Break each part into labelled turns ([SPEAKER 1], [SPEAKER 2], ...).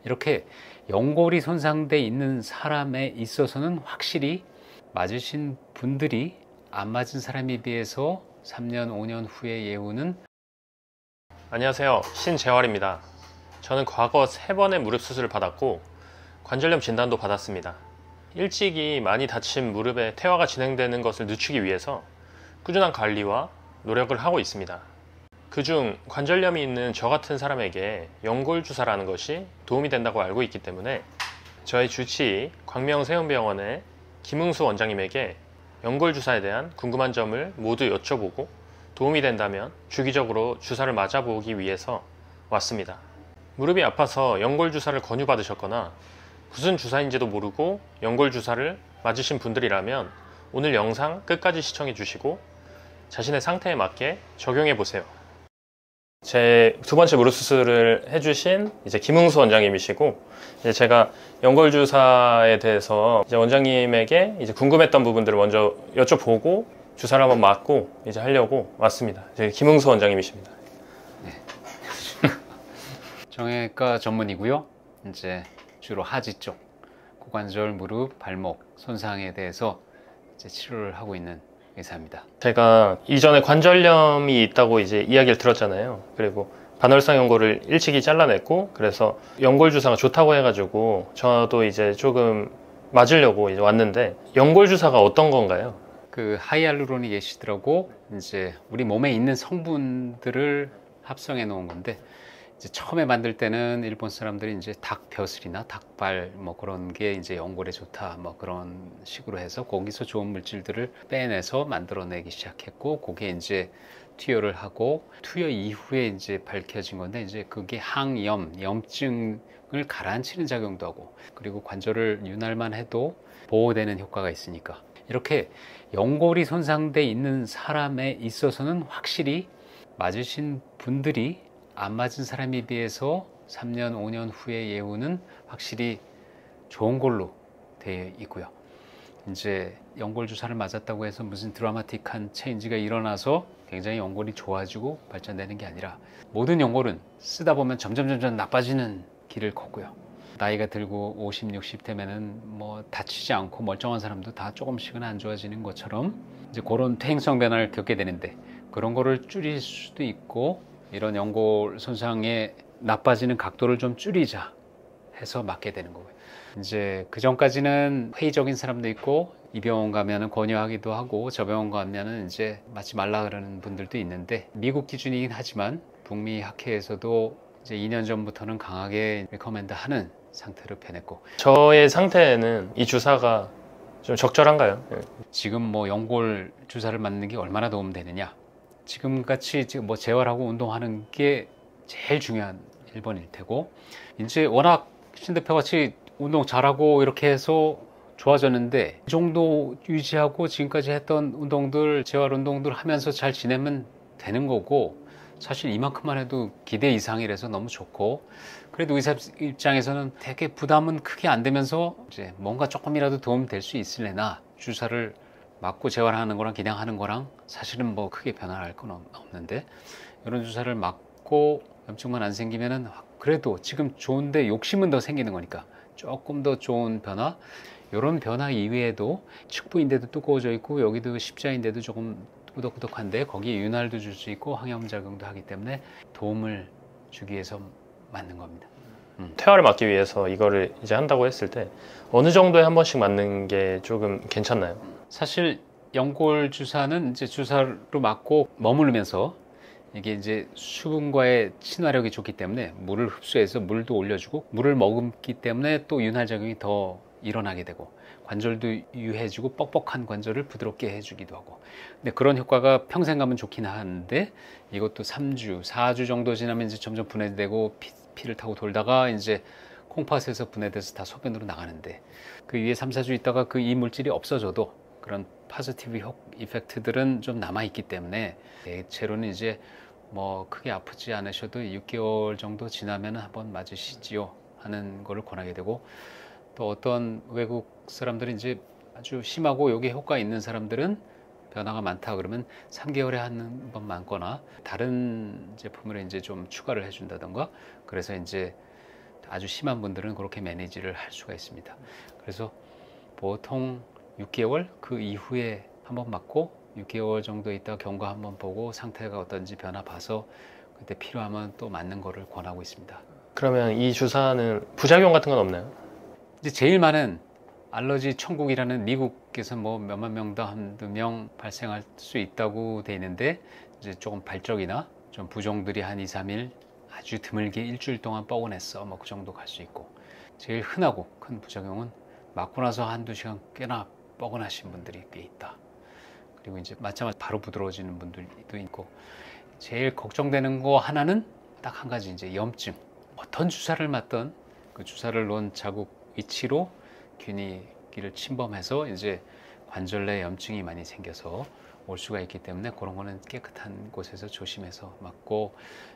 [SPEAKER 1] 이렇게 연골이 손상돼 있는 사람에 있어서는 확실히 맞으신 분들이 안 맞은 사람에 비해서 3년, 5년 후의 예후는.
[SPEAKER 2] 안녕하세요, 신재활입니다. 저는 과거 3번의 무릎 수술을 받았고 관절염 진단도 받았습니다. 일찍이 많이 다친 무릎에 퇴화가 진행되는 것을 늦추기 위해서 꾸준한 관리와 노력을 하고 있습니다. 그중 관절염이 있는 저 같은 사람에게 연골주사라는 것이 도움이 된다고 알고 있기 때문에 저희 주치의 광명세운병원의 김응수 원장님에게 연골주사에 대한 궁금한 점을 모두 여쭤보고 도움이 된다면 주기적으로 주사를 맞아보기 위해서 왔습니다. 무릎이 아파서 연골주사를 권유받으셨거나 무슨 주사인지도 모르고 연골주사를 맞으신 분들이라면 오늘 영상 끝까지 시청해 주시고 자신의 상태에 맞게 적용해 보세요. 제 2번째 무릎 수술을 해주신 김응수 원장님이시고, 제가 연골주사에 대해서 원장님에게 궁금했던 부분들을 먼저 여쭤보고 주사를 한번 맞고 하려고 왔습니다. 김응수 원장님이십니다.
[SPEAKER 1] 네. 정형외과 전문이고요. 주로 하지 쪽, 고관절, 무릎, 발목 손상에 대해서 치료를 하고 있는 의사입니다.
[SPEAKER 2] 제가 이전에 관절염이 있다고 이야기를 들었잖아요. 그리고 반월상 연골을 일찍이 잘라냈고, 그래서 연골주사가 좋다고 해가지고 저도 조금 맞으려고 왔는데, 연골주사가 어떤 건가요?
[SPEAKER 1] 그 하이알루로닉 애시드라고 우리 몸에 있는 성분들을 합성해 놓은 건데, 처음에 만들 때는 일본 사람들이 닭 벼슬이나 닭발 그런 게 연골에 좋다 그런 식으로 해서 거기서 좋은 물질들을 빼내서 만들어내기 시작했고, 그게 투여를 하고, 투여 이후에 밝혀진 건데, 그게 항염, 염증을 가라앉히는 작용도 하고, 그리고 관절을 윤활만 해도 보호되는 효과가 있으니까, 이렇게 연골이 손상돼 있는 사람에 있어서는 확실히 맞으신 분들이 안 맞은 사람에 비해서 3년, 5년 후의 예후는 확실히 좋은 걸로 되어 있고요. 연골 주사를 맞았다고 해서 무슨 드라마틱한 체인지가 일어나서 굉장히 연골이 좋아지고 발전되는 게 아니라, 모든 연골은 쓰다 보면 점점 나빠지는 길을 걷고요. 나이가 들고 50, 60 되면은 다치지 않고 멀쩡한 사람도 다 조금씩은 안 좋아지는 것처럼 그런 퇴행성 변화를 겪게 되는데, 그런 거를 줄일 수도 있고, 이런 연골 손상에 나빠지는 각도를 좀 줄이자 해서 맞게 되는 거고요. 그 전까지는 회의적인 사람도 있고, 이 병원 가면은 권유하기도 하고, 저 병원 가면은 맞지 말라 그러는 분들도 있는데, 미국 기준이긴 하지만 북미 학회에서도 2년 전부터는 강하게 리커멘드 하는 상태로 변했고,
[SPEAKER 2] 저의 상태에는 이 주사가 좀 적절한가요?
[SPEAKER 1] 지금 연골 주사를 맞는 게 얼마나 도움되느냐, 지금같이 재활하고 운동하는 게 제일 중요한 1번일 테고, 워낙 신대표같이 운동 잘하고 이렇게 해서 좋아졌는데, 이 정도 유지하고 지금까지 했던 운동들, 재활 운동들 하면서 잘 지내면 되는 거고, 사실 이만큼만 해도 기대 이상이라서 너무 좋고, 그래도 의사 입장에서는 되게 부담은 크게 안 되면서 뭔가 조금이라도 도움 될 수 있으려나, 주사를 맞고 재활하는 거랑 그냥 하는 거랑 사실은 크게 변화할 건 없는데, 이런 주사를 맞고 염증만 안 생기면은 그래도 지금 좋은데 욕심은 더 생기는 거니까 조금 더 좋은 변화, 이런 변화 이외에도 측부인데도 두꺼워져 있고, 여기도 십자인데도 조금 꾸덕꾸덕한데 거기에 윤활도 줄 수 있고 항염작용도 하기 때문에 도움을 주기 위해서 맞는 겁니다.
[SPEAKER 2] 퇴화를 막기 위해서 이거를 한다고 했을 때 어느 정도에 한 번씩 맞는 게 조금 괜찮나요?
[SPEAKER 1] 사실 연골 주사는 주사로 맞고 머무르면서 이게 수분과의 친화력이 좋기 때문에 물을 흡수해서 물도 올려주고, 물을 머금기 때문에 또 윤활작용이 더 일어나게 되고, 관절도 유해지고 뻑뻑한 관절을 부드럽게 해주기도 하고, 근데 그런 효과가 평생 가면 좋긴 하는데, 이것도 3주, 4주 정도 지나면 점점 분해되고 피를 타고 돌다가 콩팥에서 분해돼서 다 소변으로 나가는데, 그 위에 3, 4주 있다가 그 이 물질이 없어져도 그런 포지티브 이펙트들은 좀 남아있기 때문에, 대체로는 크게 아프지 않으셔도 6개월 정도 지나면 한번 맞으시지요 하는 거를 권하게 되고, 또 어떤 외국 사람들이 아주 심하고 여기에 효과 있는 사람들은 변화가 많다 그러면 3개월에 한 번 맞거나, 다른 제품을 좀 추가를 해준다던가, 그래서 아주 심한 분들은 그렇게 매니지를 할 수가 있습니다. 그래서 보통 6개월 그 이후에 한번 맞고 6개월 정도 있다가 경과 한번 보고 상태가 어떤지 변화 봐서 그때 필요하면 또 맞는 거를 권하고 있습니다.
[SPEAKER 2] 그러면 이 주사는 부작용 같은 건 없나요?
[SPEAKER 1] 이제 제일 많은 알러지 천국이라는 미국에서 뭐 몇만 명당 한두 명 발생할 수 있다고 돼 있는데 이제 조금 발적이나 좀 부종들이 한 2, 3일 아주 드물게 일주일 동안 뻐근했어 뭐 그 정도 갈 수 있고 제일 흔하고 큰 부작용은 맞고 나서 한두 시간 꽤나 뻐근하신 분들이 꽤 있다. 그리고 이제 맞자마자 바로 부드러워지는 분들도 있고 제일 걱정되는 거 하나는 딱 한 가지 이제 염증. 어떤 주사를 맞던 그 주사를 놓은 자국 위치로 균이 끼를 침범해서 이제 관절 내 염증이 많이 생겨서 올 수가 있기 때문에 그런 거는 깨끗한 곳에서 조심해서 맞고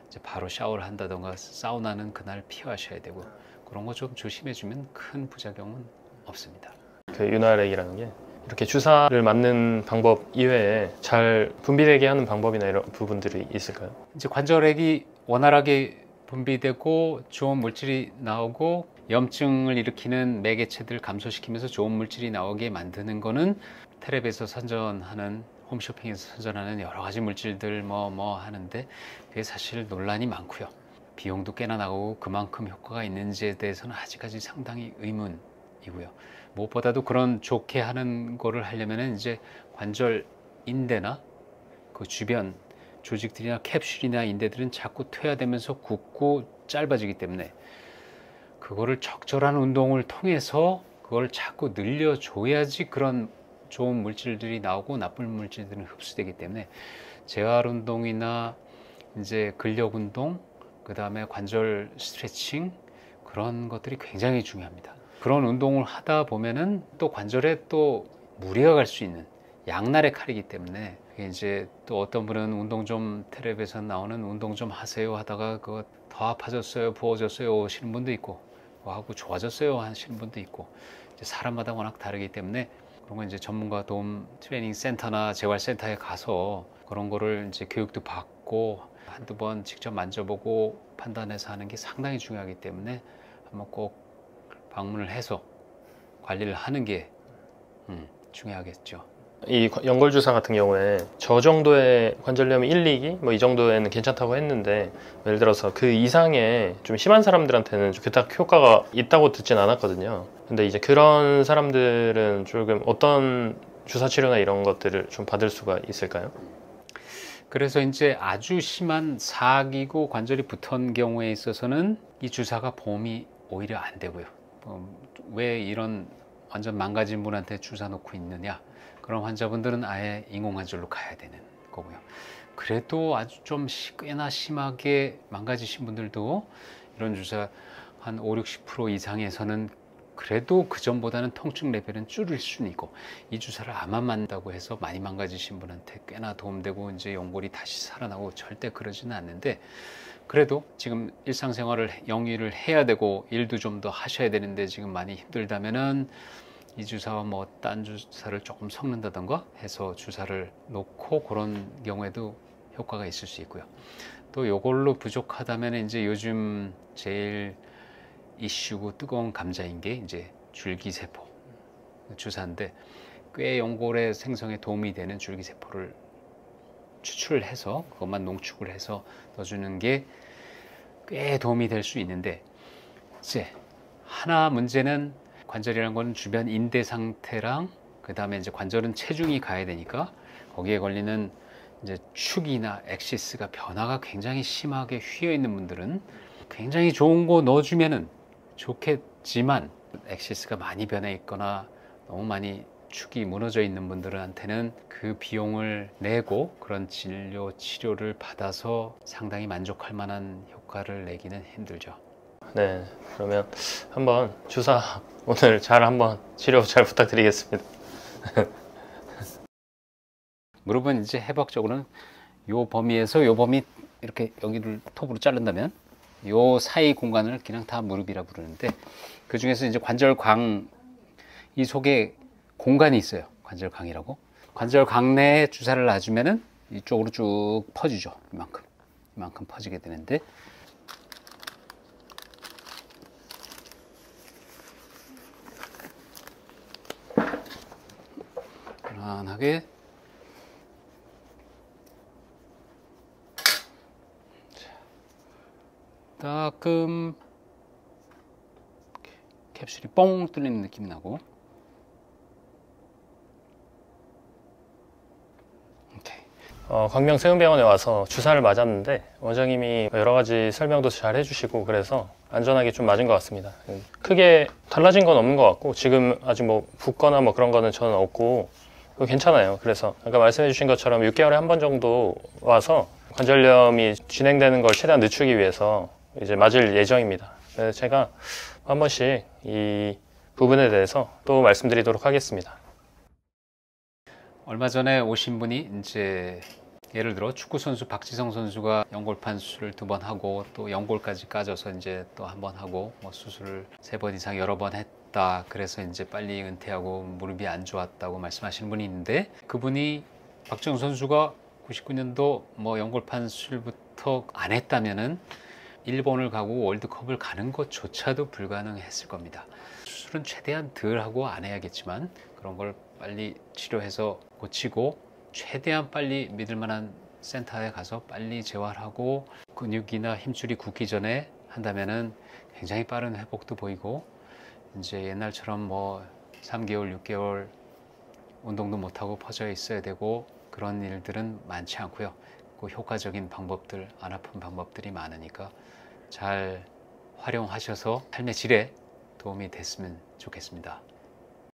[SPEAKER 1] 이제 바로 샤워를 한다던가 사우나는 그날 피하셔야 되고 그런 거 좀 조심해 주면 큰 부작용은 없습니다.
[SPEAKER 2] 그 윤활액이라는 게 이렇게 주사를 맞는 방법 이외에 잘 분비되게 하는 방법이나 이런 부분들이 있을까요?
[SPEAKER 1] 이제 관절액이 원활하게 분비되고 좋은 물질이 나오고 염증을 일으키는 매개체들 감소시키면서 좋은 물질이 나오게 만드는 거는 텔레비에서 선전하는 홈쇼핑에서 선전하는 여러 가지 물질들 뭐 하는데 그게 사실 논란이 많고요. 비용도 꽤나 나오고 그만큼 효과가 있는지에 대해서는 아직까지 상당히 의문이고요. 무엇보다도 그런 좋게 하는 거를 하려면 이제 관절 인대나 그 주변 조직들이나 캡슐이나 인대들은 자꾸 퇴화되면서 굳고 짧아지기 때문에 그거를 적절한 운동을 통해서 그걸 자꾸 늘려줘야지 그런 좋은 물질들이 나오고 나쁜 물질들은 흡수되기 때문에 재활 운동이나 이제 근력 운동, 그 다음에 관절 스트레칭 그런 것들이 굉장히 중요합니다. 그런 운동을 하다 보면은 또 관절에 또 무리가 갈 수 있는 양날의 칼이기 때문에 이제 또 어떤 분은 운동 좀 텔레비에서 나오는 운동 좀 하세요 하다가 그거 더 아파졌어요, 부어졌어요 오시는 분도 있고 하고 좋아졌어요 하시는 분도 있고 이제 사람마다 워낙 다르기 때문에 그런 건 이제 전문가 도움 트레이닝 센터나 재활센터에 가서 그런 거를 이제 교육도 받고 한두 번 직접 만져보고 판단해서 하는 게 상당히 중요하기 때문에 한번 꼭 방문을 해서 관리를 하는 게 중요하겠죠.
[SPEAKER 2] 이 연골주사 같은 경우에 저 정도의 관절염이 1, 2기 뭐 이 정도에는 괜찮다고 했는데 예를 들어서 그 이상의 좀 심한 사람들한테는 그닥 효과가 있다고 듣진 않았거든요. 근데 이제 그런 사람들은 조금 어떤 주사 치료나 이런 것들을 좀 받을 수가 있을까요?
[SPEAKER 1] 그래서 이제 아주 심한 4기고 관절이 붙은 경우에 있어서는 이 주사가 보험이 오히려 안 되고요. 왜 이런 완전 망가진 분한테 주사 놓고 있느냐? 그런 환자분들은 아예 인공관절로 가야 되는 거고요. 그래도 아주 좀 꽤나 심하게 망가지신 분들도 이런 주사 한 5, 60% 이상에서는 그래도 그 전보다는 통증 레벨은 줄일 수는 있고 이 주사를 안 맞는다고 해서 많이 망가지신 분한테 꽤나 도움되고 이제 연골이 다시 살아나고 절대 그러지는 않는데 그래도 지금 일상생활을 영위를 해야 되고 일도 좀 더 하셔야 되는데 지금 많이 힘들다면은 이 주사와 뭐 딴 주사를 조금 섞는다던가 해서 주사를 놓고 그런 경우에도 효과가 있을 수 있고요. 또 이걸로 부족하다면 이제 요즘 제일 이슈고 뜨거운 감자인 게 이제 줄기세포 주사인데 꽤 연골의 생성에 도움이 되는 줄기세포를 추출을 해서 그것만 농축을 해서 넣어주는 게 꽤 도움이 될 수 있는데 이제 하나 문제는 관절이라는 건 주변 인대 상태랑 그 다음에 이제 관절은 체중이 가야 되니까 거기에 걸리는 이제 축이나 엑시스가 변화가 굉장히 심하게 휘어 있는 분들은 굉장히 좋은 거 넣어주면은 좋겠지만 엑시스가 많이 변해 있거나 너무 많이 축이 무너져 있는 분들한테는 그 비용을 내고 그런 진료 치료를 받아서 상당히 만족할 만한 효과를 내기는 힘들죠.
[SPEAKER 2] 네, 그러면 한번 주사 오늘 한번 치료 잘 부탁드리겠습니다.
[SPEAKER 1] 무릎은 이제 해박적으로는 요 범위에서 요 범위 이렇게 여기를 톱으로 자른다면 요 사이 공간을 그냥 다 무릎이라 부르는데 그 중에서 이제 관절광 이 속에 공간이 있어요. 관절광이라고. 관절광 내에 주사를 놔주면은 이쪽으로 쭉 퍼지죠. 이만큼 퍼지게 되는데 편안하게 따끔 캡슐이 뻥 뚫리는 느낌이 나고.
[SPEAKER 2] 광명세운병원에 와서 주사를 맞았는데 원장님이 여러 가지 설명도 잘 해주시고 그래서 안전하게 좀 맞은 것 같습니다. 크게 달라진 건 없는 것 같고 지금 아직 뭐 붓거나 뭐 그런 거는 저는 없고 괜찮아요. 그래서 아까 말씀해 주신 것처럼 6개월에 한 번 정도 와서 관절염이 진행되는 걸 최대한 늦추기 위해서 이제 맞을 예정입니다. 그래서 제가 한 번씩 이 부분에 대해서 또 말씀드리도록 하겠습니다.
[SPEAKER 1] 얼마 전에 오신 분이 이제 예를 들어 축구 선수 박지성 선수가 연골판 수술을 2번 하고 또 연골까지 까져서 이제 또 1번 하고 뭐 수술을 3번 이상 여러 번 했다. 그래서 이제 빨리 은퇴하고 무릎이 안 좋았다고 말씀하시는 분이 있는데, 그분이 박지성 선수가 99년도 뭐 연골판 수술부터 안 했다면은 일본을 가고 월드컵을 가는 것조차도 불가능했을 겁니다. 수술은 최대한 덜 하고 안 해야겠지만 그런 걸 빨리 치료해서 고치고 최대한 빨리 믿을 만한 센터에 가서 빨리 재활하고 근육이나 힘줄이 굳기 전에 한다면은 굉장히 빠른 회복도 보이고, 이제 옛날처럼 뭐 3개월, 6개월 운동도 못하고 퍼져 있어야 되고 그런 일들은 많지 않고요. 그 효과적인 방법들, 안 아픈 방법들이 많으니까 잘 활용하셔서 삶의 질에 도움이 됐으면 좋겠습니다.